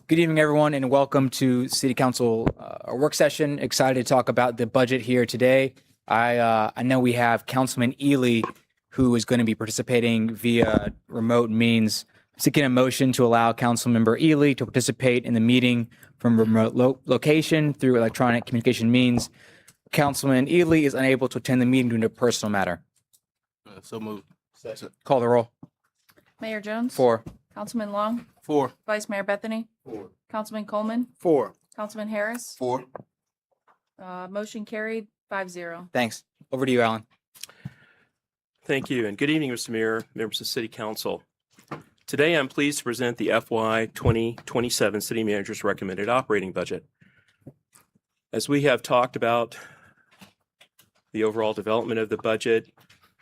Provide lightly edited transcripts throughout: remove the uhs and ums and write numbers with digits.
Good evening, everyone, and welcome to City Council our work session. Excited to talk about the budget here today. I know we have Councilman Ely, who is going to be participating via remote means. Seeking a motion to allow Councilmember Ely to participate in the meeting from remote location through electronic communication means. Councilman Ely is unable to attend the meeting due to a personal matter. So moved. Call the roll. Mayor Jones? 4. Councilman Long? 4. Vice Mayor Bethany? 4. Councilman Coleman? 4. Councilman Harris? 4. Motion carried 5-0. Thanks. Over to you, Alan. Thank you, and good evening, Mr. Mayor, members of City Council. Today, I'm pleased to present the FY 2027 City Manager's Recommended Operating Budget. As we have talked about the overall development of the budget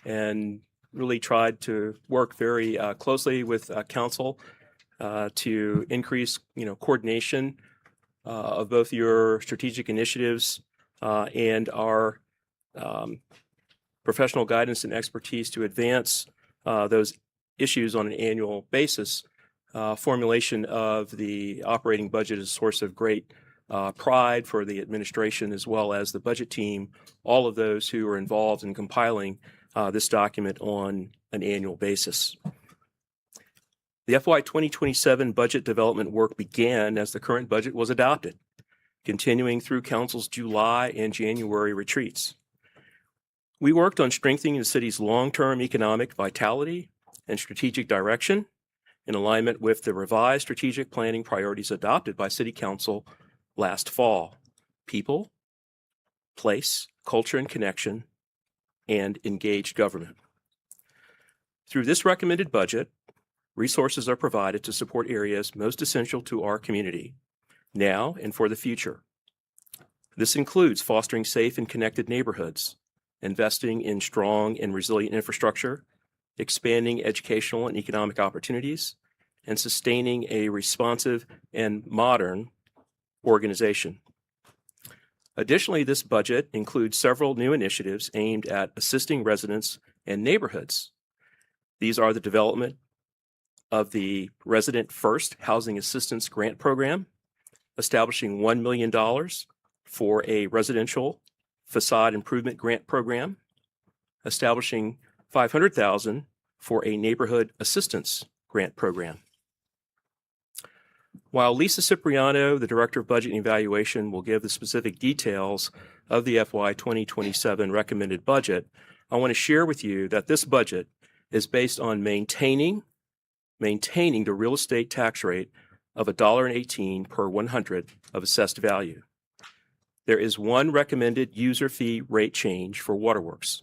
and really tried to work very closely with Council to increase, coordination of both your strategic initiatives and our professional guidance and expertise to advance those issues on an annual basis. Formulation of the operating budget is a source of great pride for the administration as well as the budget team, all of those who are involved in compiling this document on an annual basis. The FY 2027 budget development work began as the current budget was adopted, continuing through Council's July and January retreats. We worked on strengthening the city's long-term economic vitality and strategic direction in alignment with the revised strategic planning priorities adopted by City Council last fall: people, place, culture and connection, and engaged government. Through this recommended budget, resources are provided to support areas most essential to our community, now and for the future. This includes fostering safe and connected neighborhoods, investing in strong and resilient infrastructure, expanding educational and economic opportunities, and sustaining a responsive and modern organization. Additionally, this budget includes several new initiatives aimed at assisting residents and neighborhoods. These are the development of the Resident First Housing Assistance Grant Program, establishing $1 million for a residential facade improvement grant program, establishing $500,000 for a neighborhood assistance grant program. While Lisa Cipriano, the Director of Budget and Evaluation, will give the specific details of the FY 2027 recommended budget, I want to share with you that this budget is based on maintaining the real estate tax rate of $1.18 per 100 of assessed value. There is one recommended user fee rate change for waterworks.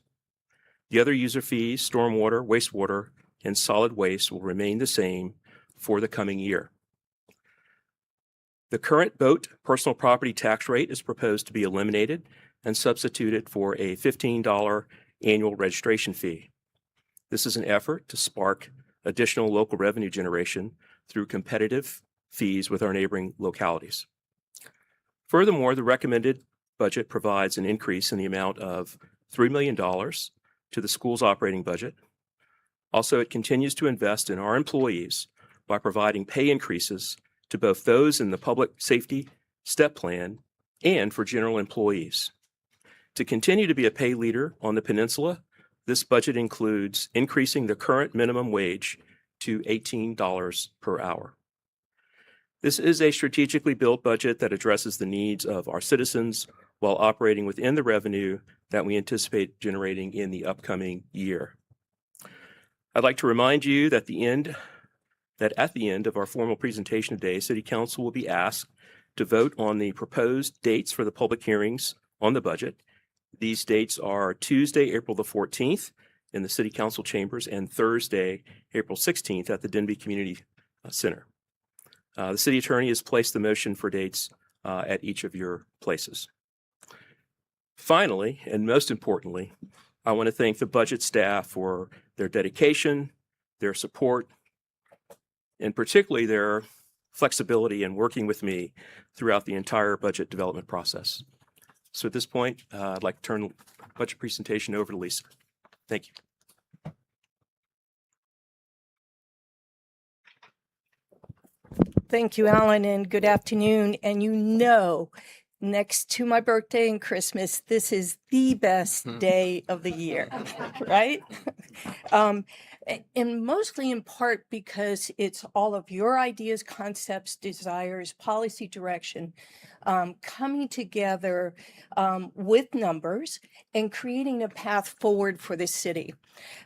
The other user fees, stormwater, wastewater, and solid waste will remain the same for the coming year. The current boat personal property tax rate is proposed to be eliminated and substituted for a $15 annual registration fee. This is an effort to spark additional local revenue generation through competitive fees with our neighboring localities. Furthermore, the recommended budget provides an increase in the amount of $3 million to the school's operating budget. Also, it continues to invest in our employees by providing pay increases to both those in the public safety step plan and for general employees. To continue to be a pay leader on the peninsula, this budget includes increasing the current minimum wage to $18 per hour. This is a strategically built budget that addresses the needs of our citizens while operating within the revenue that we anticipate generating in the upcoming year. I'd like to remind you that at the end of our formal presentation today, City Council will be asked to vote on the proposed dates for the public hearings on the budget. These dates are Tuesday, April the 14th in the City Council chambers and Thursday, April 16th at the Denby Community Center. The City Attorney has placed the motion for dates at each of your places. Finally, and most importantly, I want to thank the budget staff for their dedication, their support, and particularly their flexibility in working with me throughout the entire budget development process. So at this point, I'd like to turn the budget presentation over to Lisa. Thank you. Thank you, Alan, and good afternoon. And you know, next to my birthday and Christmas, this is the best day of the year, right? And mostly in part because it's all of your ideas, concepts, desires, policy direction coming together with numbers and creating a path forward for the city.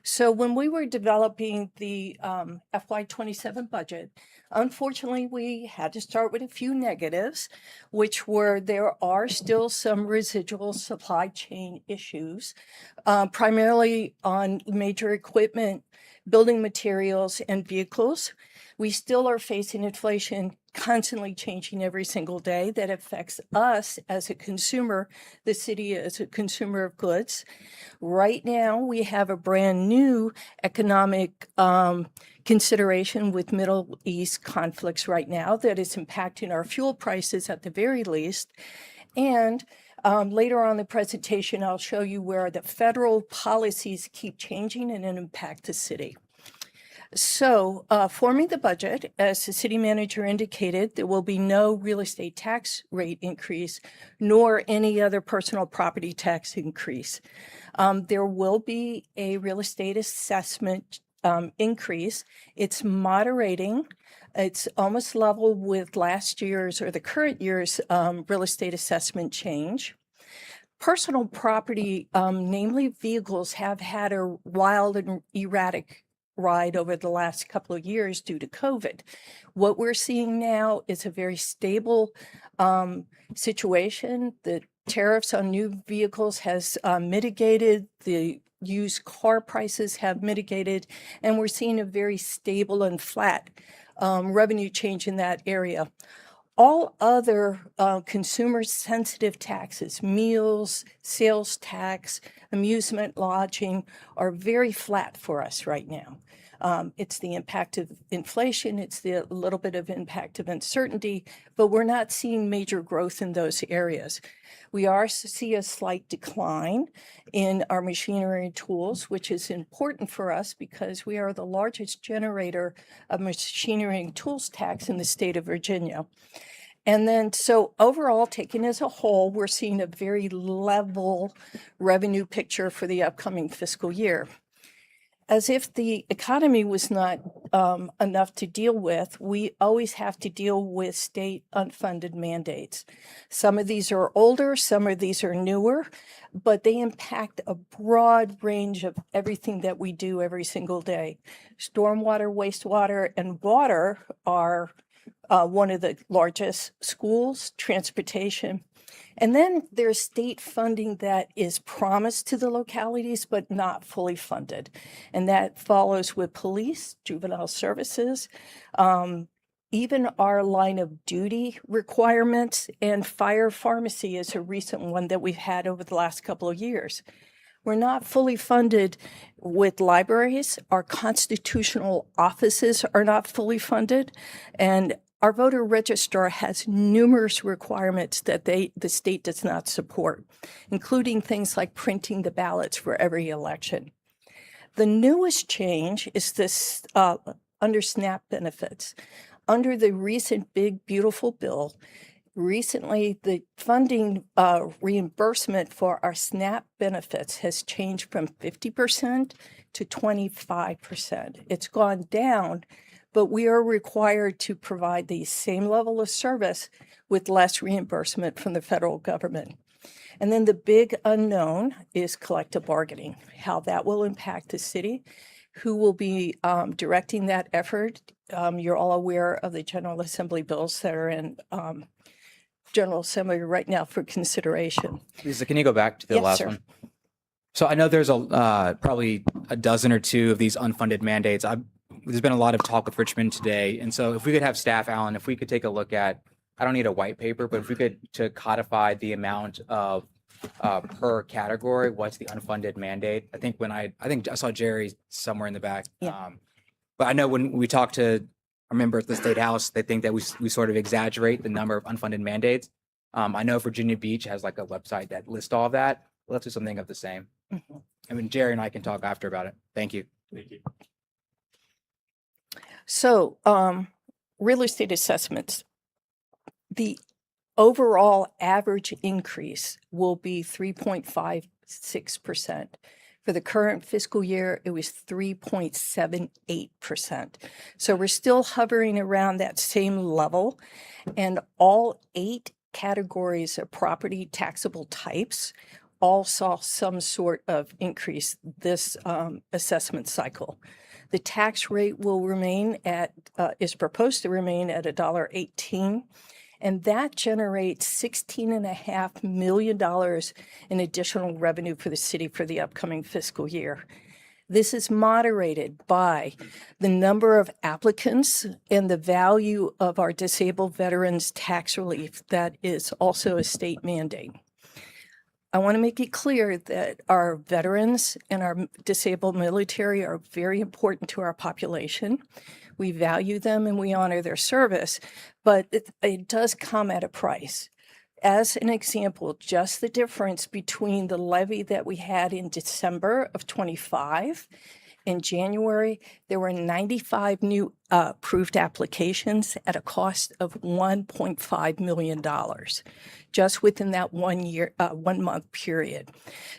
So when we were developing the FY27 budget, unfortunately, we had to start with a few negatives, which were there are still some residual supply chain issues, primarily on major equipment, building materials, and vehicles. We still are facing inflation constantly changing every single day that affects us as a consumer, the city as a consumer of goods. Right now, we have a brand new economic consideration with Middle East conflicts right now that is impacting our fuel prices at the very least. And later on in the presentation, I'll show you where the federal policies keep changing and impact the city. So forming the budget, as the city manager indicated, there will be no real estate tax rate increase, nor any other personal property tax increase. There will be a real estate assessment increase. It's moderating. It's almost level with last year's or the current year's real estate assessment change. Personal property, namely vehicles, have had a wild and erratic ride over the last couple of years due to COVID. What we're seeing now is a very stable situation. The tariffs on new vehicles has mitigated, the used car prices have mitigated, and we're seeing a very stable and flat revenue change in that area. All other consumer-sensitive taxes, meals, sales tax, amusement, lodging, are very flat for us right now. It's the impact of inflation, it's the little bit of impact of uncertainty, but we're not seeing major growth in those areas. We are see a slight decline in our machinery and tools, which is important for us because we are the largest generator of machinery and tools tax in the state of Virginia. And then, so overall, taken as a whole, we're seeing a very level revenue picture for the upcoming fiscal year. As if the economy was not enough to deal with, we always have to deal with state unfunded mandates. Some of these are older, some of these are newer, but they impact a broad range of everything that we do every single day. Stormwater, wastewater, and water are one of the largest. Schools, transportation, And then there's state funding that is promised to the localities but not fully funded. And that follows with police, juvenile services, even our line of duty requirements, and fire pharmacy is a recent one that we've had over the last couple of years. We're not fully funded with libraries. Our constitutional offices are not fully funded. And our voter registrar has numerous requirements that the state does not support, including things like printing the ballots for every election. The newest change is this under SNAP benefits. Under the recent big, beautiful bill, recently the funding reimbursement for our SNAP benefits has changed from 50% to 25%. It's gone down, but we are required to provide the same level of service with less reimbursement from the federal government. And then the big unknown is collective bargaining, how that will impact the city, who will be directing that effort. You're all aware of the General Assembly bills that are in General Assembly right now for consideration. Lisa, can you go back to the Yes, last sir. one? So I know there's probably a dozen or two of these unfunded mandates. There's been a lot of talk with Richmond today. And so if we could have staff, Alan, if we could take a look at, I don't need a white paper, but if we could to codify the amount of per category, what's the unfunded mandate? I think I saw Jerry somewhere in the back. Yeah. But I know when we talk to our members at the State House, they think that we sort of exaggerate the number of unfunded mandates. I know Virginia Beach has like a website that lists all of that. Let's do something of the same. Mhm. I mean, Jerry and I can talk after about it. Thank you. Thank you. So, real estate assessments, the overall average increase will be 3.56%. For the current fiscal year, it was 3.78%. So we're still hovering around that same level, and all 8 categories of property taxable types all saw some sort of increase this assessment cycle. The tax rate will remain is proposed to remain at $1.18, and that generates $16.5 million in additional revenue for the city for the upcoming fiscal year. This is moderated by the number of applicants and the value of our disabled veterans tax relief that is also a state mandate. I want to make it clear that our veterans and our disabled military are very important to our population. We value them and we honor their service, but it does come at a price. As an example, just the difference between the levy that we had in December of 25 in January, there were 95 new approved applications at a cost of $1.5 million, just within that 1 month period.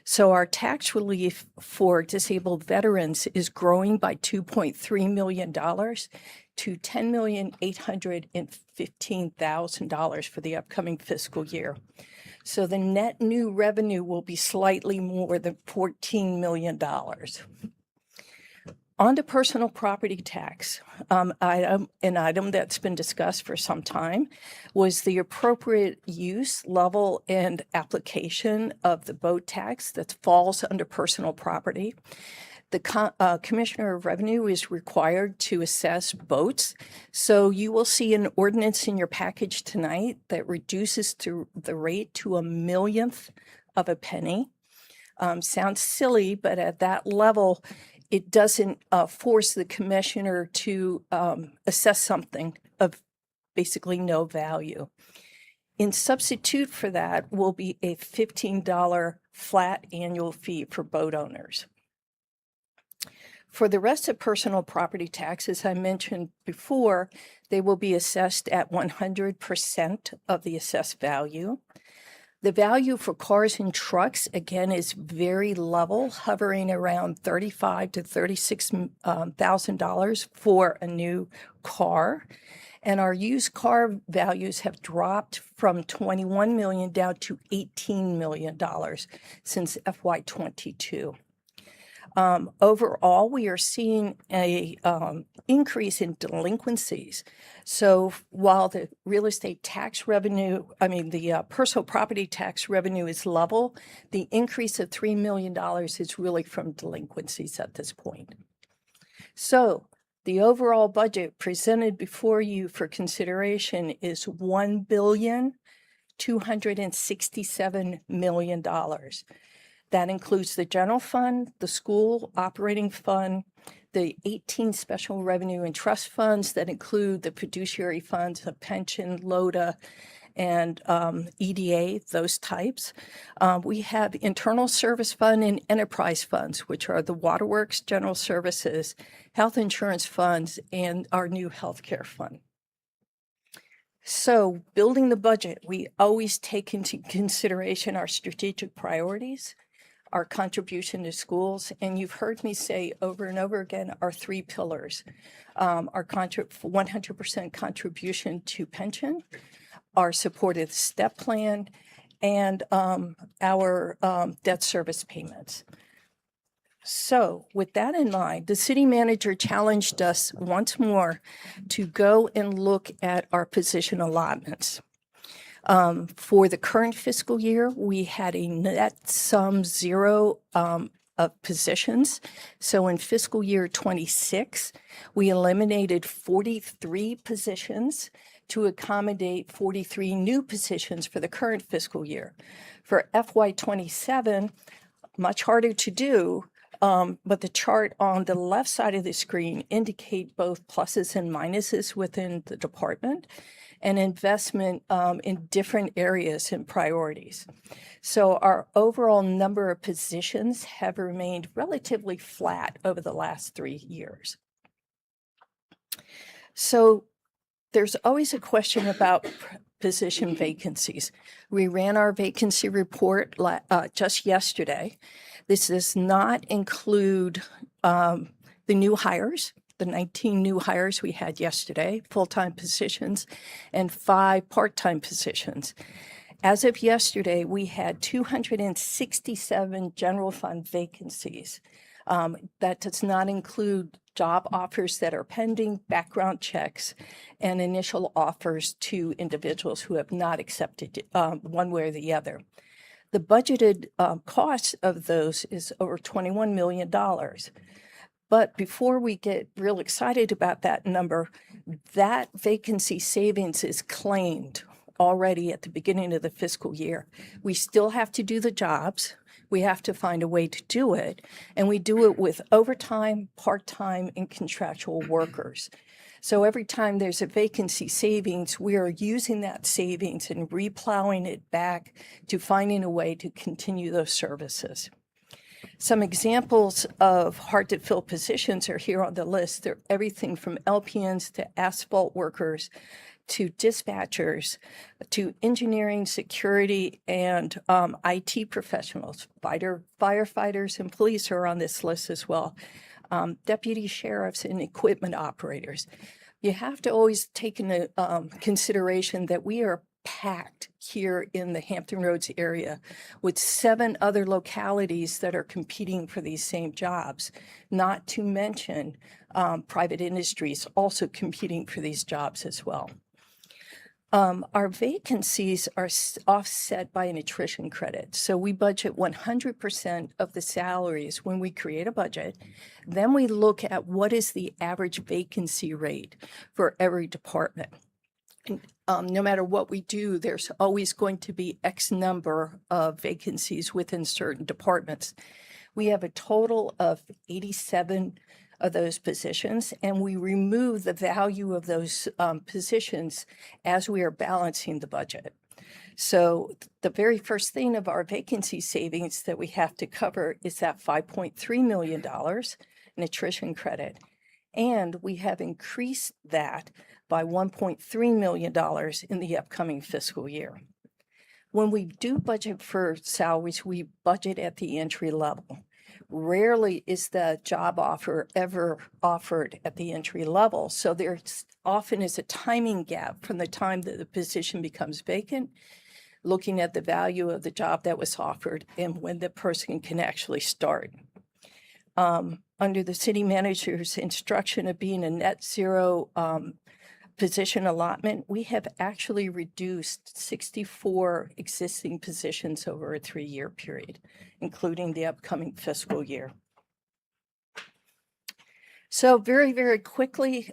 So our tax relief for disabled veterans is growing by $2.3 million to $10,815,000 for the upcoming fiscal year. So the net new revenue will be slightly more than $14 million. On to personal property tax, an item that's been discussed for some time was the appropriate use, level, and application of the boat tax that falls under personal property. The Commissioner of Revenue is required to assess boats. So you will see an ordinance in your package tonight that reduces the rate to 1/1,000,000th of a penny. Sounds silly, but at that level, it doesn't force the commissioner to assess something of basically no value. In substitute for that will be a $15 flat annual fee for boat owners. For the rest of personal property taxes, I mentioned before, they will be assessed at 100% of the assessed value. The value for cars and trucks, again, is very level, hovering around $35,000 to $36,000 for a new car. And our used car values have dropped from $21 million down to $18 million since FY22. Overall, we are seeing a increase in delinquencies. So while the real estate tax revenue, the personal property tax revenue is level, the increase of $3 million is really from delinquencies at this point. So the overall budget presented before you for consideration is $1,267 million. That includes the general fund, the school operating fund, the 18 special revenue and trust funds that include the fiduciary funds, the pension, LODA, and EDA, those types. We have internal service fund and enterprise funds, which are the waterworks, general services, health insurance funds, and our new healthcare fund. So building the budget, we always take into consideration our strategic priorities, our contribution to schools, and you've heard me say over and over again, our 3 pillars, our 100% contribution to pension, our supportive step plan, and our debt service payments. So with that in mind, the city manager challenged us once more to go and look at our position allotments. For the current fiscal year, we had a net sum 0 of positions. So in fiscal year 26, we eliminated 43 positions to accommodate 43 new positions for the current fiscal year. For FY 27, much harder to do, but the chart on the left side of the screen indicate both pluses and minuses within the department and investment in different areas and priorities. So our overall number of positions have remained relatively flat over the last 3 years. So there's always a question about position vacancies. We ran our vacancy report just yesterday. This does not include the new hires, the 19 new hires we had yesterday, full-time positions, and 5 part-time positions. As of yesterday, we had 267 general fund vacancies. That does not include job offers that are pending, background checks, and initial offers to individuals who have not accepted one way or the other. The budgeted cost of those is over $21 million. But before we get real excited about that number, that vacancy savings is claimed already at the beginning of the fiscal year. We still have to do the jobs. We have to find a way to do it. And we do it with overtime, part-time, and contractual workers. So every time there's a vacancy savings, we are using that savings and replowing it back to finding a way to continue those services. Some examples of hard-to-fill positions are here on the list. They're everything from LPNs to asphalt workers to dispatchers to engineering, security, and IT professionals. Firefighters and police are on this list as well. Deputy sheriffs and equipment operators. You have to always take into consideration that we are packed here in the Hampton Roads area with 7 other localities that are competing for these same jobs, not to mention private industries also competing for these jobs as well. Our vacancies are offset by an attrition credit. So we budget 100% of the salaries when we create a budget. Then we look at what is the average vacancy rate for every department. And, no matter what we do, there's always going to be X number of vacancies within certain departments. We have a total of 87 of those positions, and we remove the value of those positions as we are balancing the budget. So the very first thing of our vacancy savings that we have to cover is that $5.3 million in attrition credit. And we have increased that by $1.3 million in the upcoming fiscal year. When we do budget for salaries, we budget at the entry level. Rarely is the job offer ever offered at the entry level. So there often is a timing gap from the time that the position becomes vacant, looking at the value of the job that was offered and when the person can actually start. under the city manager's instruction of being a net zero position allotment, we have actually reduced 64 existing positions over a 3-year period, including the upcoming fiscal year. So very, very quickly,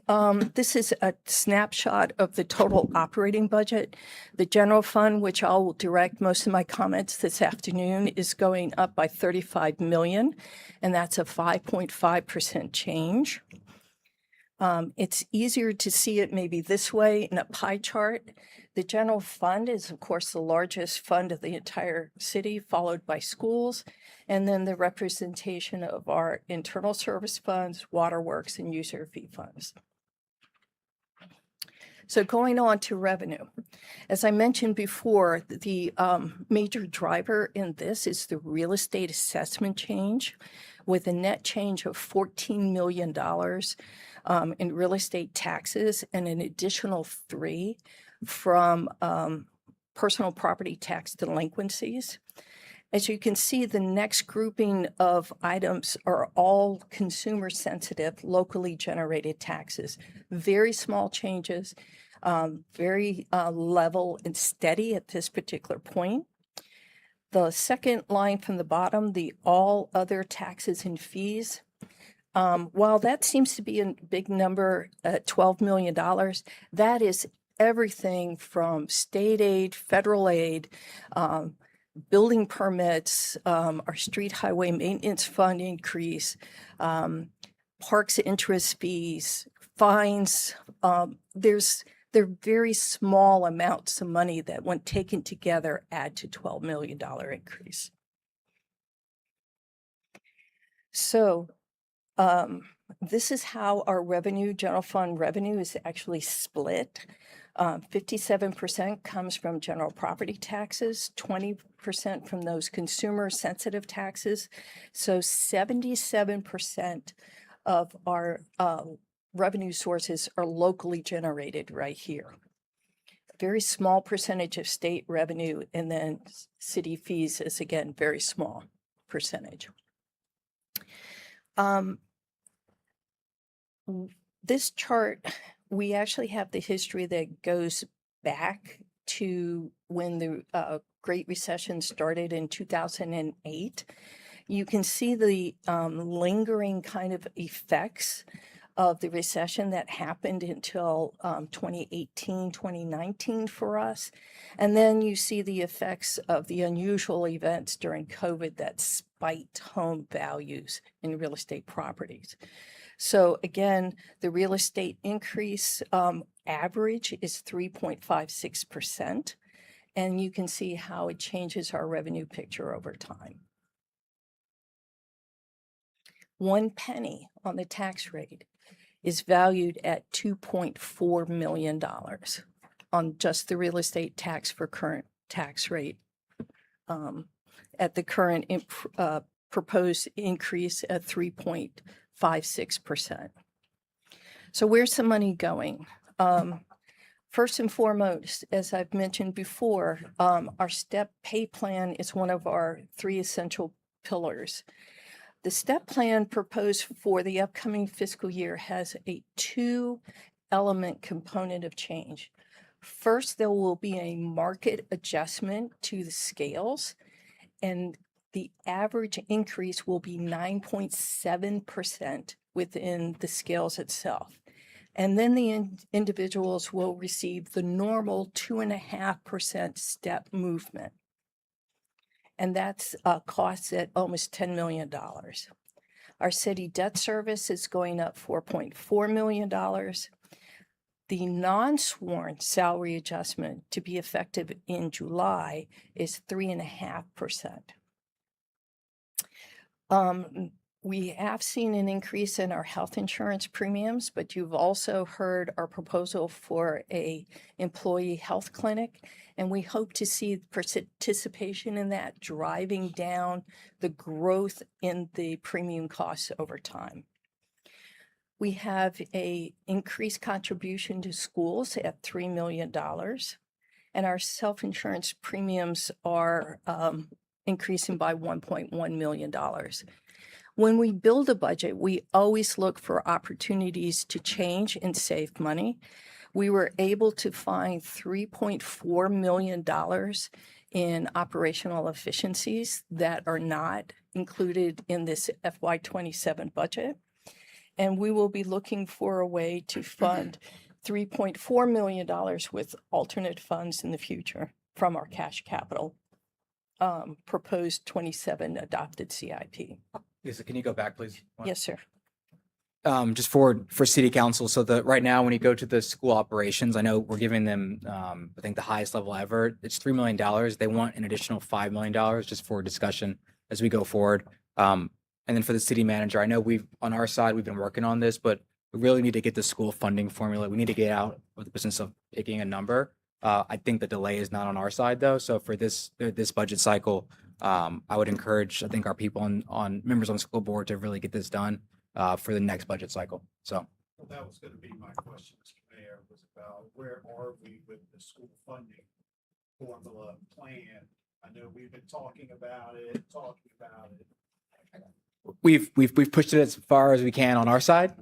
this is a snapshot of the total operating budget. The general fund, which I'll direct most of my comments this afternoon, is going up by 35 million, and that's a 5.5% change. It's easier to see it maybe this way in a pie chart. The general fund is, of course, the largest fund of the entire city, followed by schools, and then the representation of our internal service funds, waterworks, and user fee funds. So going on to revenue. As I mentioned before, the major driver in this is the real estate assessment change, with a net change of $14 million in real estate taxes and an additional $3 million from personal property tax delinquencies. As you can see, the next grouping of items are all consumer sensitive, locally generated taxes. Very small changes, very level and steady at this particular point. The second line from the bottom, the all other taxes and fees, while that seems to be a big number at $12 million, that is everything from state aid, federal aid, building permits, our street highway maintenance fund increase, parks interest fees, fines. They're very small amounts of money that, when taken together, add to $12 million increase. So this is how our revenue, general fund revenue, is actually split. 57% comes from general property taxes, 20% from those consumer sensitive taxes. So 77% of our revenue sources are locally generated right here. A very small percentage of state revenue, and then city fees is, again, very small percentage. This chart, we actually have the history that goes back to when the Great Recession started in 2008. You can see the lingering kind of effects of the recession that happened until 2018, 2019 for us. And then you see the effects of the unusual events during COVID that spiked home values in real estate properties. So again, the real estate increase average is 3.56%. And you can see how it changes our revenue picture over time. 1 penny on the tax rate is valued at $2.4 million on just the real estate tax for current tax rate. At the current proposed increase at 3.56%. So where's the money going? First and foremost, as I've mentioned before, our STEP pay plan is one of our 3 essential pillars. The STEP plan proposed for the upcoming fiscal year has a 2-element component of change. First, there will be a market adjustment to the scales, and the average increase will be 9.7% within the scales itself. And then the individuals will receive the normal 2.5% step movement. And that's costs at almost $10 million. Our city debt service is going up $4.4 million. The non-sworn salary adjustment to be effective in July is 3.5%. We have seen an increase in our health insurance premiums, but you've also heard our proposal for a employee health clinic, and we hope to see participation in that driving down the growth in the premium costs over time. We have a increased contribution to schools at $3 million, and our self-insurance premiums are increasing by $1.1 million. When we build a budget, we always look for opportunities to change and save money. We were able to find $3.4 million in operational efficiencies that are not included in this FY27 budget. And we will be looking for a way to fund $3.4 million with alternate funds in the future from our cash capital proposed 27 adopted CIP. Lisa, can you go back, please? Yes, sir. Just for city council. So right now, when you go to the school operations, I know we're giving them, I think the highest level ever. It's $3 million. They want an additional $5 million just for discussion as we go forward. And then for the city manager, I know on our side, we've been working on this, but we really need to get the school funding formula. We need to get out of the business of picking a number. I think the delay is not on our side though. So for this budget cycle, I would encourage, I think our people on members on the school board to really get this done for the next budget cycle. So Well, that was gonna be my question, Mr. Mayor, was about where are we with the school funding formula plan? I know we've been talking about it. we've pushed it as far as we can on our side.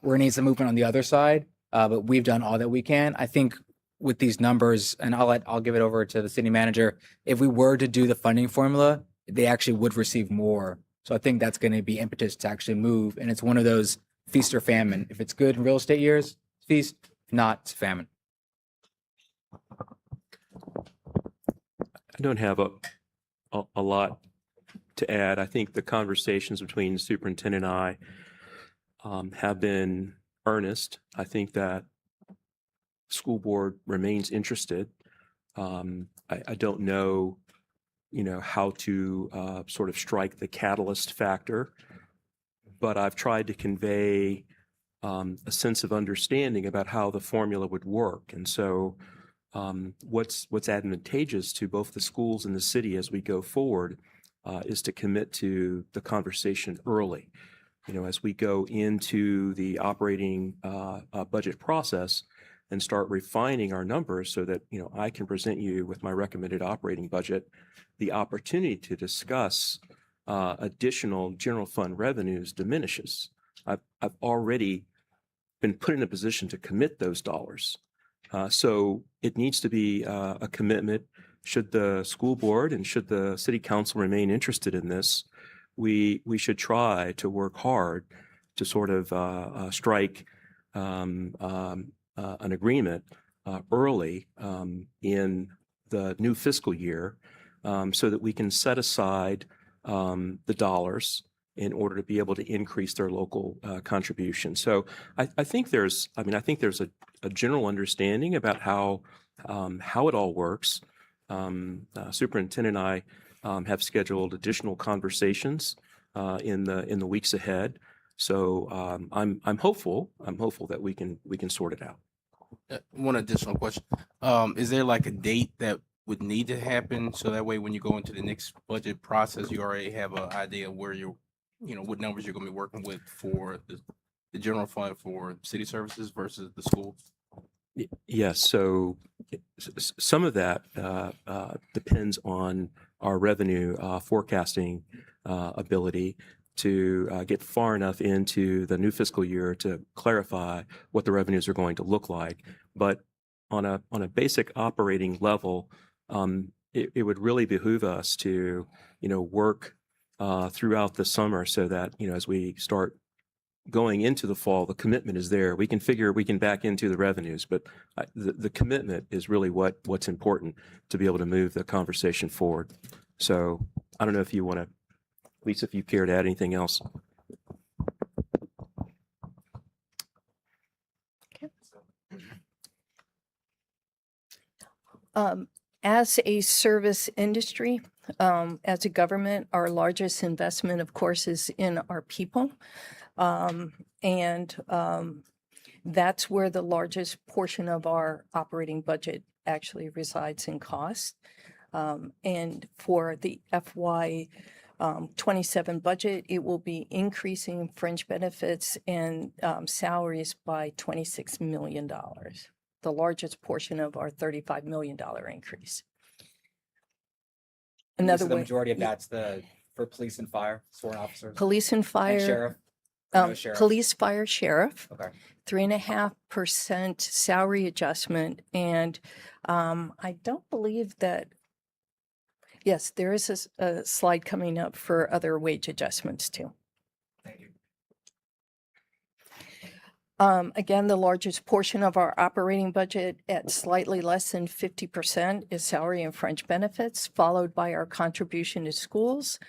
We need some movement on the other side, but we've done all that we can. I think with these numbers, and I'll give it over to the city manager. If we were to do the funding formula, they actually would receive more. So I think that's going to be impetus to actually move. And it's one of those feast or famine. If it's good in real estate years, feast. If not, it's famine. I don't have a lot to add. I think the conversations between the superintendent and I have been earnest. I think that school board remains interested. I don't know, how to sort of strike the catalyst factor, but I've tried to convey a sense of understanding about how the formula would work. And so what's advantageous to both the schools and the city as we go forward is to commit to the conversation early. As we go into the operating budget process and start refining our numbers so that, I can present you with my recommended operating budget, the opportunity to discuss additional general fund revenues diminishes. I've already been put in a position to commit those dollars. So it needs to be a commitment. Should the school board and should the city council remain interested in this, we should try to work hard to sort of strike an agreement early in the new fiscal year so that we can set aside the dollars in order to be able to increase their local contribution. So I think there's a general understanding about how it all works. Superintendent and I have scheduled additional conversations in the weeks ahead. So I'm hopeful that we can sort it out. One additional question. Is there like a date that would need to happen so that way when you go into the next budget process, you already have an idea of where what numbers you're going to be working with for the general fund for city services versus the schools? Yes. So some of that depends on our revenue forecasting ability to get far enough into the new fiscal year to clarify what the revenues are going to look like. But on a basic operating level, it would really behoove us to, work throughout the summer so that, as we start going into the fall, the commitment is there. We can figure we can back into the revenues, but the commitment is really what's important to be able to move the conversation forward. So I don't know if you want to, Lisa, if you care to add anything else. As a service industry, as a government, our largest investment, of course, is in our people. And that's where the largest portion of our operating budget actually resides in cost. And for the FY 27 budget, it will be increasing fringe benefits and salaries by $26 million, the largest portion of our $35 million increase. And Another the way, majority of that's the for police and fire, sworn officers? Police and And fire, sheriff? Or no sheriff? police, fire, sheriff. Okay. 3.5% salary adjustment. And I don't believe that, yes, there is a slide coming up for other wage adjustments too. Thank you. Again, the largest portion of our operating budget at slightly less than 50% is salary and fringe benefits, followed by our contribution to schools.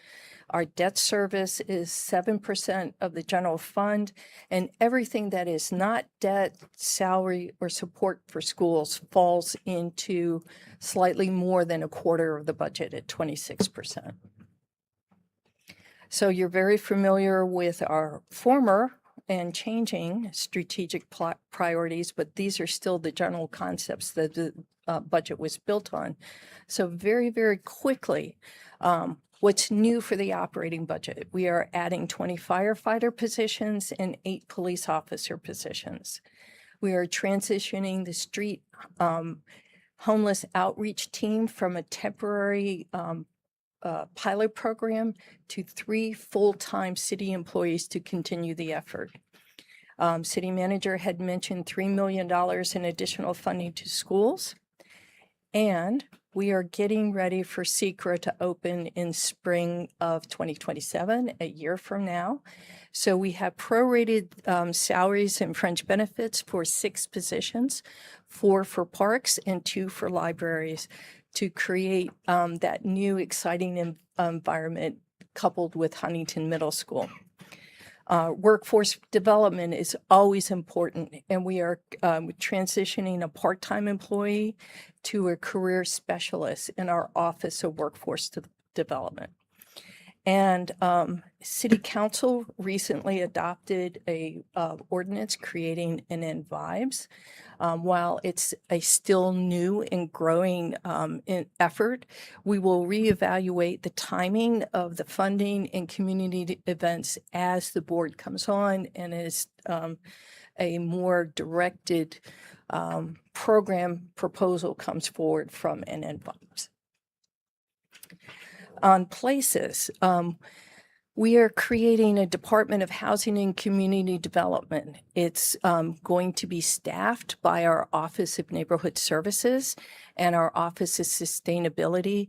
Our debt service is 7% of the general fund, and everything that is not debt, salary, or support for schools falls into slightly more than a quarter of the budget at 26%. So you're very familiar with our former and changing strategic priorities, but these are still the general concepts that the budget was built on. So very, very quickly, what's new for the operating budget? We are adding 20 firefighter positions and 8 police officer positions. We are transitioning the street homeless outreach team from a temporary pilot program to 3 full-time city employees to continue the effort. City manager had mentioned $3 million in additional funding to schools. And we are getting ready for SECRA to open in spring of 2027, a year from now. So we have prorated salaries and fringe benefits for 6 positions, 4 for parks and 2 for libraries, to create that new exciting environment coupled with Huntington Middle School. Workforce development is always important, and we are transitioning a part-time employee to a career specialist in our Office of Workforce Development. And City Council recently adopted a ordinance creating NNTVs. While it's a still new and growing effort, we will reevaluate the timing of the funding and community events as the board comes on and as a more directed program proposal comes forward from NNTVs. On places, we are creating a Department of Housing and Community Development. It's going to be staffed by our Office of Neighborhood Services and our Office of Sustainability,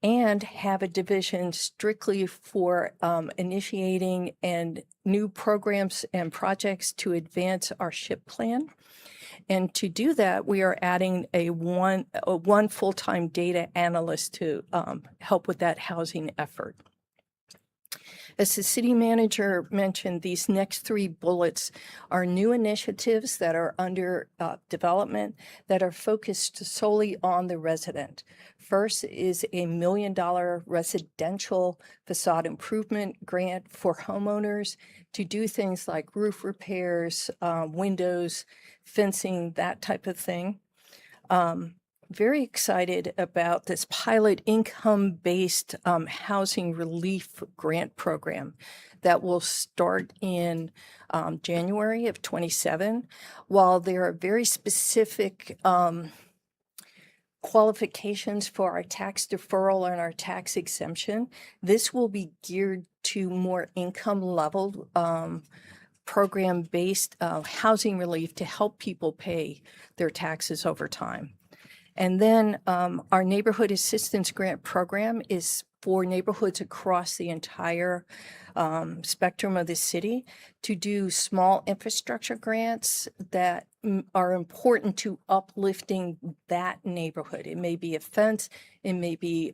and have a division strictly for initiating and new programs and projects to advance our SHIP plan. And to do that, we are adding a one full-time data analyst to help with that housing effort. As the city manager mentioned, these next 3 bullets are new initiatives that are under development that are focused solely on the resident. First is a $1 million residential facade improvement grant for homeowners to do things like roof repairs, windows, fencing, that type of thing. Very excited about this pilot income-based housing relief grant program that will start in January of 27. While there are very specific qualifications for our tax deferral and our tax exemption, this will be geared to more income level program-based housing relief to help people pay their taxes over time. And then our Neighborhood Assistance Grant Program is for neighborhoods across the entire spectrum of the city to do small infrastructure grants that are important to uplifting that neighborhood. It may be a fence, it may be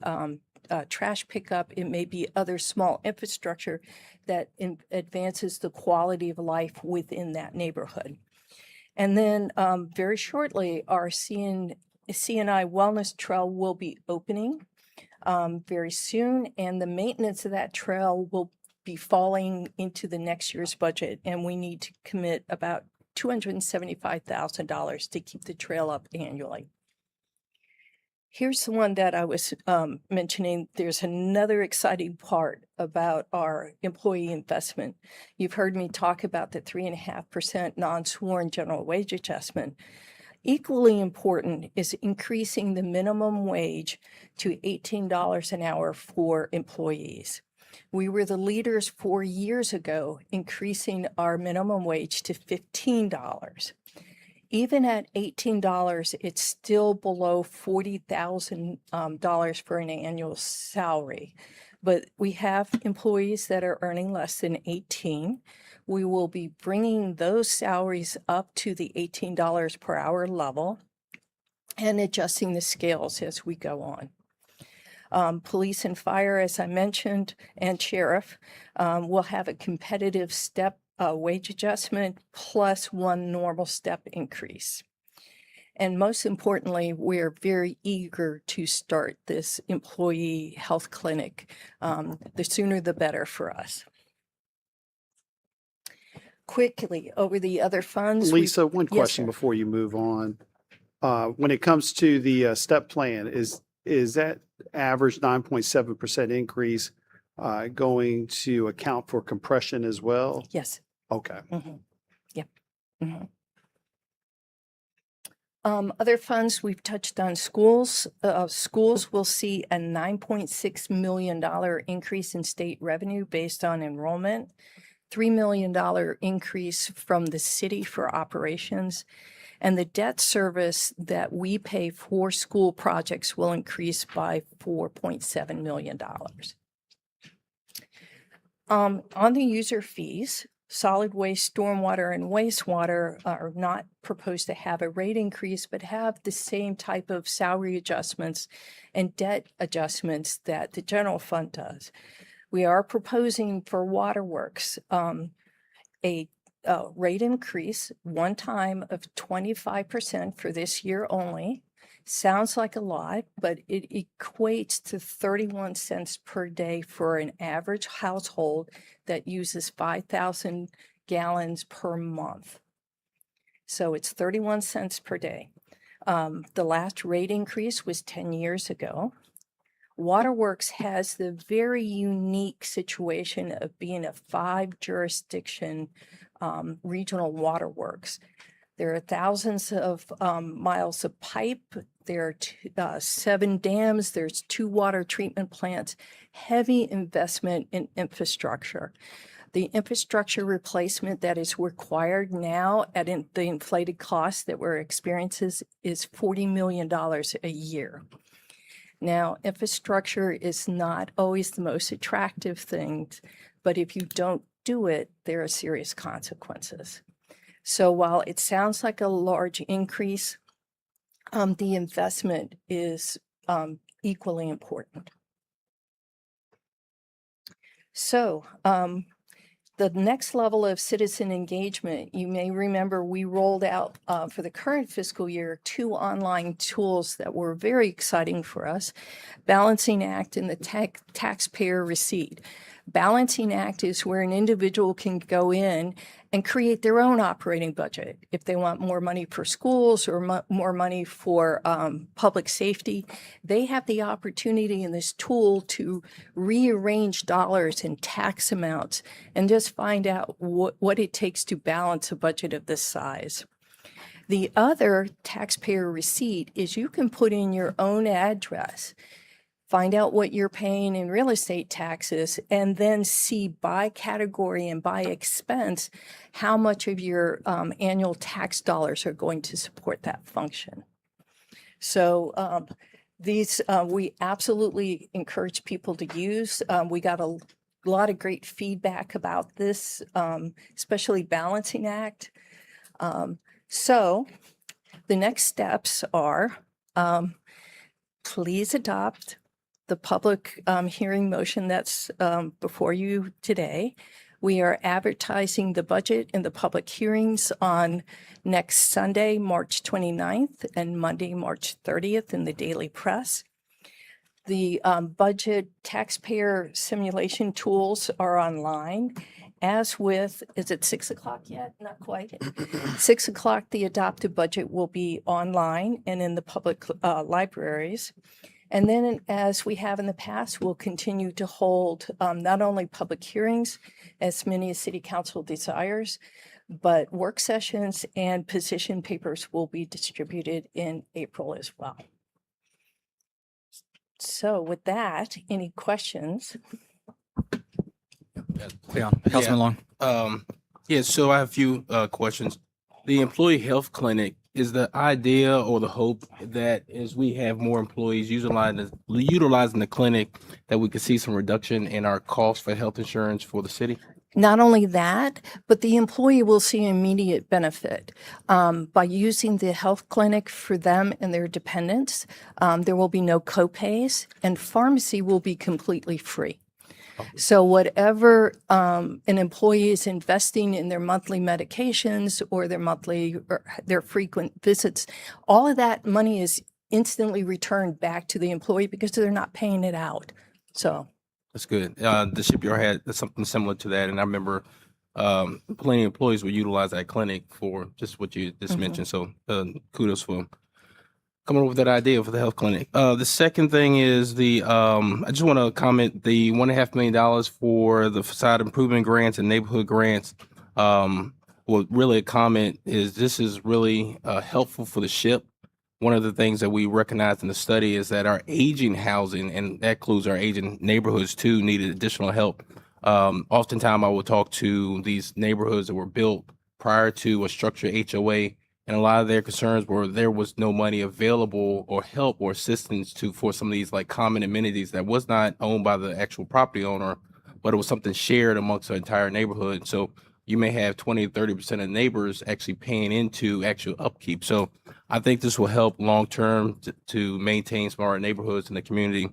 trash pickup, it may be other small infrastructure that advances the quality of life within that neighborhood. And then very shortly, our CNI Wellness Trail will be opening very soon, and the maintenance of that trail will be falling into the next year's budget, and we need to commit about $275,000 to keep the trail up annually. Here's the one that I was mentioning. There's another exciting part about our employee investment. You've heard me talk about the 3.5% non-sworn general wage adjustment. Equally important is increasing the minimum wage to $18 an hour for employees. We were the leaders 4 years ago, increasing our minimum wage to $15. Even at $18, it's still below $40,000 for an annual salary. But we have employees that are earning less than 18. We will be bringing those salaries up to the $18 per hour level and adjusting the scales as we go on. Police and fire, as I mentioned, and sheriff will have a competitive step wage adjustment plus one normal step increase. And most importantly, we're very eager to start this employee health clinic. The sooner the better for us. Quickly over the other funds. Lisa, one Yes, question sir. before you move on. When it comes to the step plan, is that average 9.7% increase going to account for compression as well? Yes. Okay. Yep. Other funds, we've touched on schools. Schools will see a $9.6 million increase in state revenue based on enrollment, $3 million increase from the city for operations, and the debt service that we pay for school projects will increase by $4.7 million. On the user fees, solid waste, stormwater, and wastewater are not proposed to have a rate increase, but have the same type of salary adjustments and debt adjustments that the general fund does. We are proposing for waterworks a rate increase one time of 25% for this year only. Sounds like a lot, but it equates to 31 cents per day for an average household that uses 5,000 gallons per month. So it's 31 cents per day. The last rate increase was 10 years ago. Waterworks has the very unique situation of being a 5-jurisdiction regional waterworks. There are thousands of miles of pipe. There are 7 dams. There's 2 water treatment plants. Heavy investment in infrastructure. The infrastructure replacement that is required now at the inflated cost that we're experiencing is $40 million a year. Now, infrastructure is not always the most attractive thing, but if you don't do it, there are serious consequences. So while it sounds like a large increase, the investment is equally important. So the next level of citizen engagement, you may remember we rolled out for the current fiscal year 2 online tools that were very exciting for us, Balancing Act and the Taxpayer Receipt. Balancing Act is where an individual can go in and create their own operating budget. If they want more money for schools or more money for public safety, they have the opportunity in this tool to rearrange dollars and tax amounts and just find out what it takes to balance a budget of this size. The other Taxpayer Receipt is you can put in your own address, find out what you're paying in real estate taxes, and then see by category and by expense how much of your annual tax dollars are going to support that function. So these we absolutely encourage people to use. We got a lot of great feedback about this, especially Balancing Act. So the next steps are please adopt the public hearing motion that's before you today. We are advertising the budget and the public hearings on next Sunday, March 29th, and Monday, March 30th in the Daily Press. The budget taxpayer simulation tools are online, as with, is it 6 o'clock yet? Not quite. 6 o'clock, the adopted budget will be online and in the public libraries. And then, as we have in the past, we'll continue to hold not only public hearings, as many as City Council desires, but work sessions and position papers will be distributed in April as well. So with that, any questions? Yeah, Councilman Long. Yeah, so I have a few questions. The employee health clinic, is the idea or the hope that as we have more employees utilizing the clinic, that we could see some reduction in our cost for health insurance for the city? Not only that, but the employee will see immediate benefit by using the health clinic for them and their dependents. There will be no copays, and pharmacy will be completely free. So whatever an employee is investing in their monthly medications or their frequent visits, all of that money is instantly returned back to the employee because they're not paying it out. So. That's good. The shipyard had something similar to that, and I remember plenty of employees would utilize that clinic for just what you just mentioned. So kudos for coming up with that idea for the health clinic. The second thing is I just want to comment the $1.5 million for the facade improvement grants and neighborhood grants. Well, really a comment is this is really helpful for the ship. One of the things that we recognized in the study is that our aging housing, and that includes our aging neighborhoods too, needed additional help. Oftentimes I will talk to these neighborhoods that were built prior to a structured HOA, and a lot of their concerns were there was no money available or help or assistance for some of these like common amenities that was not owned by the actual property owner, but it was something shared amongst the entire neighborhood. So you may have 20 to 30% of neighbors actually paying into actual upkeep. So I think this will help long-term to maintain some of our neighborhoods in the community.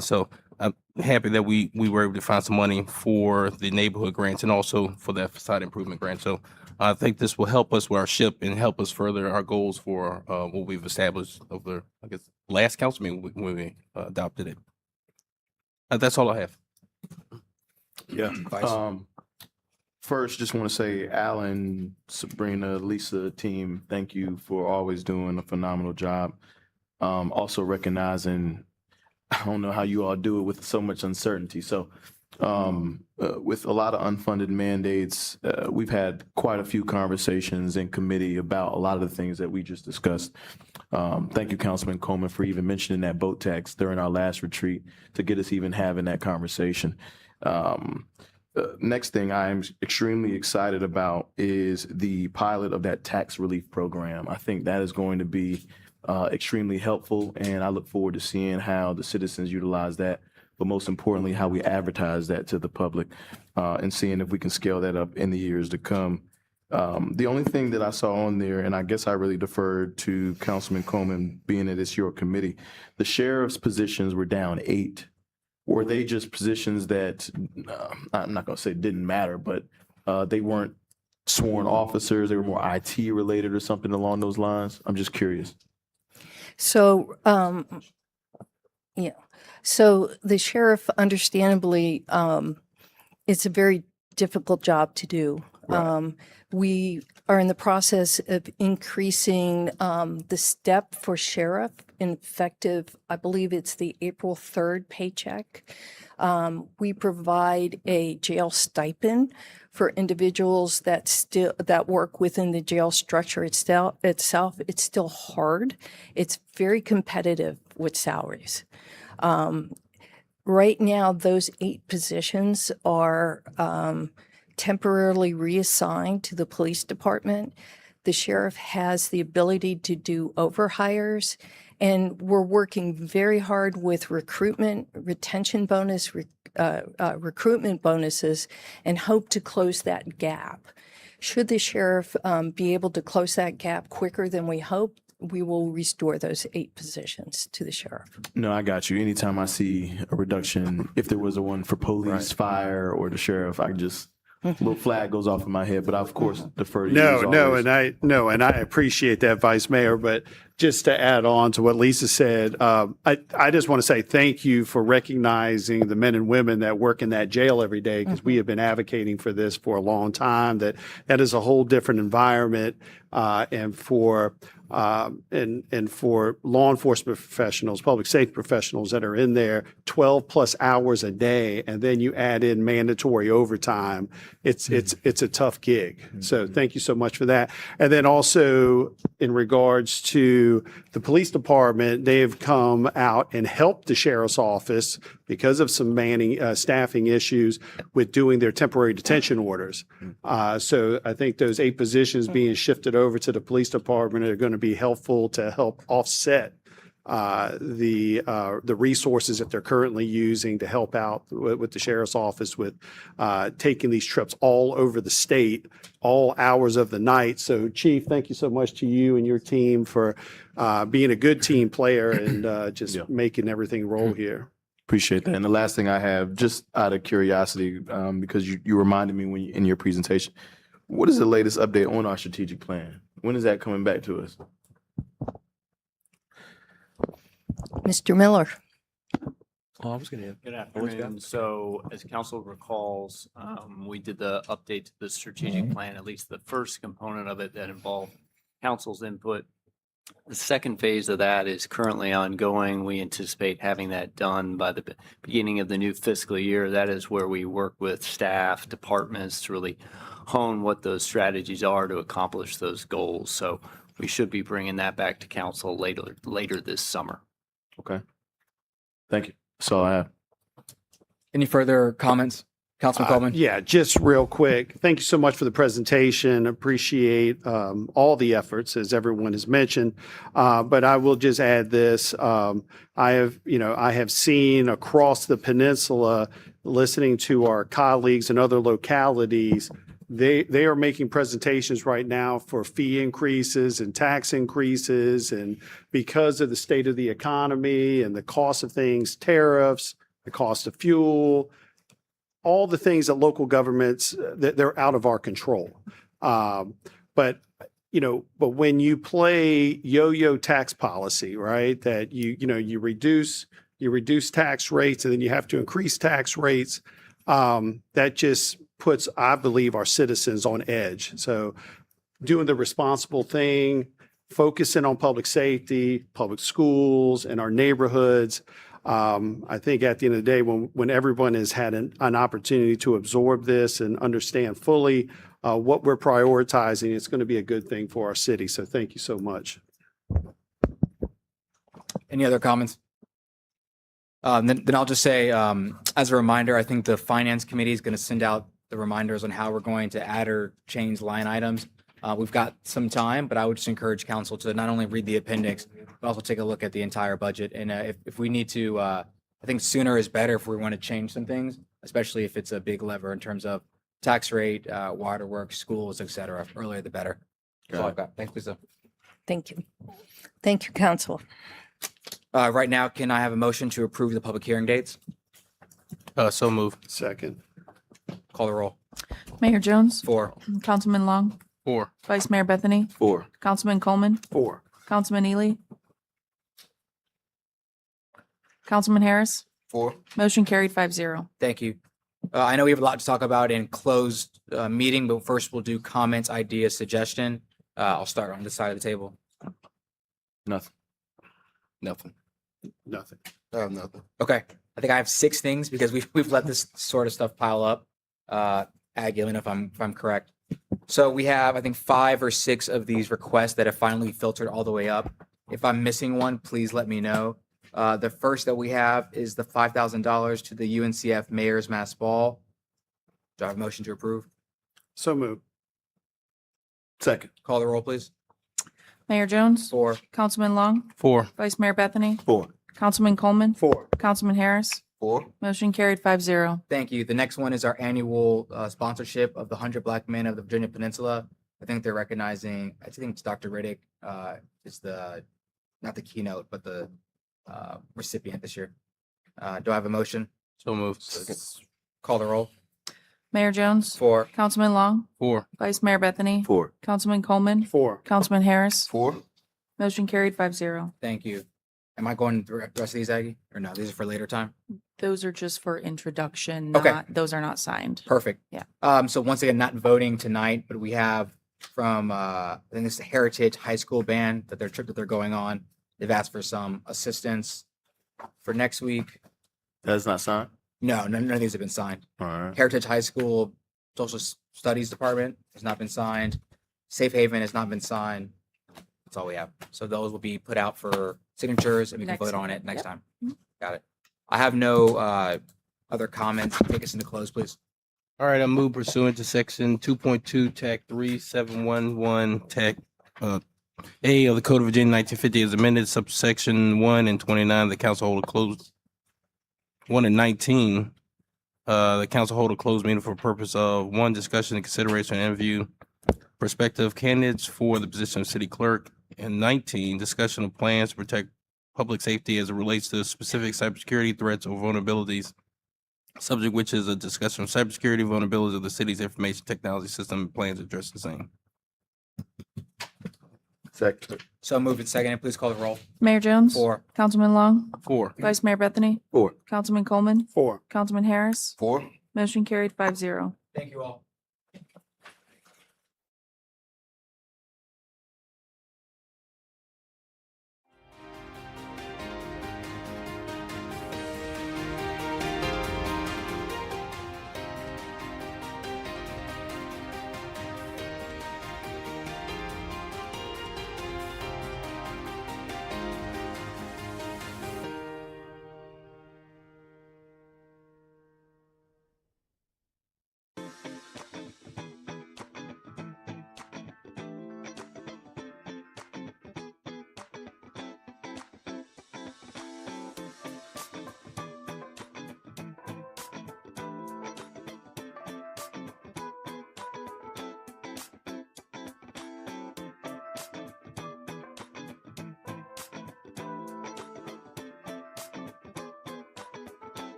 So I'm happy that we were able to find some money for the neighborhood grants and also for that facade improvement grant. So I think this will help us with our ship and help us further our goals for what we've established over, I guess, last council meeting when we adopted it. That's all I have. Yeah. First, just want to say, Alan, Sabrina, Lisa, team, thank you for always doing a phenomenal job. Also recognizing, I don't know how you all do it with so much uncertainty. So with a lot of unfunded mandates, we've had quite a few conversations in committee about a lot of the things that we just discussed. Thank you, Councilman Coleman, for even mentioning that boat tax during our last retreat to get us even having that conversation. Next thing I'm extremely excited about is the pilot of that tax relief program. I think that is going to be extremely helpful, and I look forward to seeing how the citizens utilize that, but most importantly, how we advertise that to the public and seeing if we can scale that up in the years to come. The only thing that I saw on there, and I guess I really deferred to Councilman Coleman, being that it's your committee, the sheriff's positions were down 8. Were they just positions that, I'm not going to say didn't matter, but they weren't sworn officers, they were more IT related or something along those lines? I'm just curious. So, yeah. So the sheriff, understandably, it's a very difficult job to do. Right. We are in the process of increasing the step for sheriff effective, I believe it's the April 3rd paycheck. We provide a jail stipend for individuals that work within the jail structure itself. It's still hard. It's very competitive with salaries. Right now, those 8 positions are temporarily reassigned to the police department. The sheriff has the ability to do overhires, and we're working very hard with recruitment, retention bonus, recruitment bonuses, and hope to close that gap. Should the sheriff be able to close that gap quicker than we hope, we will restore those 8 positions to the sheriff. No, I got you. Anytime I see a reduction, if there was a one for police, fire, or the sheriff, I just, little flag goes off in my head, but I, of course, defer to you. And I appreciate that, Vice Mayor. But just to add on to what Lisa said, I just want to say thank you for recognizing the men and women that work in that jail every day, because we have been advocating for this for a long time. That is a whole different environment, and for law enforcement professionals, public safety professionals that are in there 12 plus hours a day, and then you add in mandatory overtime, it's a tough gig. So thank you so much for that. And then also in regards to to the police department, they've come out and helped the sheriff's office because of some staffing issues with doing their temporary detention orders. So I think those 8 positions being shifted over to the police department are going to be helpful to help offset the resources that they're currently using to help out with the sheriff's office with taking these trips all over the state, all hours of the night. So Chief, thank you so much to you and your team for being a good team player and just making everything roll here. Appreciate that. And the last thing I have, just out of curiosity, because you reminded me in your presentation, what is the latest update on our strategic plan? When is that coming back to us? Mr. Miller. Oh, I was going to. Good afternoon. So as council recalls, we did the update to the strategic plan, at least the first component of it that involved council's input. The second phase of that is currently ongoing. We anticipate having that done by the beginning of the new fiscal year. That is where we work with staff, departments to really hone what those strategies are to accomplish those goals. So we should be bringing that back to council later this summer. Okay. Thank you. That's all I have. Any further comments? Councilman Coleman? Yeah, just real quick. Thank you so much for the presentation. Appreciate all the efforts, as everyone has mentioned. But I will just add this. I have seen across the peninsula, listening to our colleagues in other localities, they are making presentations right now for fee increases and tax increases. And because of the state of the economy and the cost of things, tariffs, the cost of fuel, all the things that local governments, that they're out of our control. But when you play yo-yo tax policy, right, that you reduce tax rates and then you have to increase tax rates, that just puts, I believe, our citizens on edge. So doing the responsible thing, focusing on public safety, public schools, and our neighborhoods. I think at the end of the day, when everyone has had an opportunity to absorb this and understand fully what we're prioritizing, it's going to be a good thing for our city. So thank you so much. Any other comments? Then I'll just say, as a reminder, I think the Finance Committee is going to send out the reminders on how we're going to add or change line items. We've got some time, but I would just encourage council to not only read the appendix, but also take a look at the entire budget. And if we need to, I think sooner is better if we want to change some things, especially if it's a big lever in terms of tax rate, waterworks, schools, et cetera. Earlier, the better. That's all I've got. Thanks, Lisa. Thank you. Thank you, council. Right now, can I have a motion to approve the public hearing dates? So move. Second. Call the roll. Mayor Jones, 4. Councilman Long, 4. Vice Mayor Bethany, 4. Councilman Coleman, 4. Councilman Ely, Councilman Harris. 4. Motion carried 5-0. Thank you. I know we have a lot to talk about in closed meeting, but first we'll do comments, ideas, suggestion. I'll start on this side of the table. Nothing. Nothing. Nothing. I have nothing. Okay. I think I have 6 things because we've let this sort of stuff pile up. Aggie, let me know if I'm correct. So we have, I think, 5 or 6 of these requests that have finally filtered all the way up. If I'm missing one, please let me know. The first that we have is the $5,000 to the UNCF Mayor's Mass Ball. Do I have a motion to approve? So moved. Second. Call the roll, please. Mayor Jones, 4. Councilman Long, 4. Vice Mayor Bethany, 4. Councilman Coleman, 4. Councilman Harris. 4. Motion carried 5-0. Thank you. The next one is our annual sponsorship of the 100 Black Men of the Virginia Peninsula. I think they're recognizing, I think it's Dr. Riddick is not the keynote, but the recipient this year. Do I have a motion? So move. Call the roll. Mayor Jones, 4. Councilman Long, 4. Vice Mayor Bethany, 4. Councilman Coleman, 4. Councilman Harris. 4. Motion carried 5-0. Thank you. Am I going through the rest of these, Aggie? Or no, these are for later time? Those are just for introduction. Okay. Those are not signed. Perfect. Yeah. So once again, not voting tonight, but we have from, I think this is the Heritage High School Band that their trip that they're going on. They've asked for some assistance for next week. That's not signed? No, none of these have been signed. All right. Heritage High School Social Studies Department has not been signed. Safe Haven has not been signed. That's all we have. So those will be put out for signatures and we can Next vote on meeting. it next Yep. time. Mhm. Got it. I have no other comments. Take us into close, please. All right, I move pursuant to section 2.2, tag 3711, tag A of the Code of Virginia 1950 as amended, subsection 1 and 29, the council hold a closed 1 and 19. The council hold a closed meeting for purpose of 1, discussion and consideration and interview prospective candidates for the position of city clerk, and 19, discussion of plans to protect public safety as it relates to specific cybersecurity threats or vulnerabilities, subject which is a discussion of cybersecurity vulnerabilities of the city's information technology system and plans to address the same. Second. So moved and seconded. Please call the roll. Mayor Jones. 4. Councilman Long. 4. Vice Mayor Bethany. 4. Councilman Coleman. 4. Councilman Harris. 4. Motion carried 5-0. Thank you all.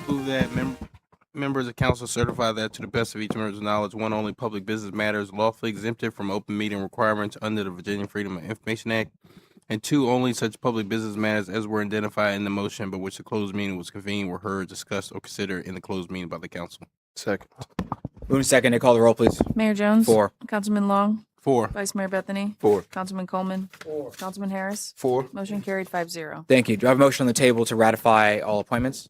Move that members of council certify that to the best of each member's knowledge, one, only public business matters lawfully exempted from open meeting requirements under the Virginia Freedom of Information Act. And two, only such public business matters as were identified in the motion but which the closed meeting was convened were heard, discussed, or considered in the closed meeting by the council. Second. Move in second to call the roll, please. Mayor Jones. 4. Councilman Long. 4. Vice Mayor Bethany. 4. Councilman Coleman. 4. Councilman Harris. 4. Motion carried 5-0. Thank you. Do I have a motion on the table to ratify all appointments?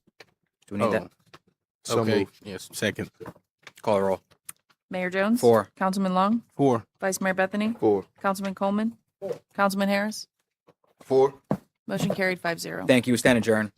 Do we need that? So Okay. moved. Yes. Second. Call the roll. Mayor Jones. 4. Councilman Long. 4. Vice Mayor Bethany. 4. Councilman Coleman. 4. Councilman Harris. 4. Motion carried 5-0. Thank you. We stand adjourned.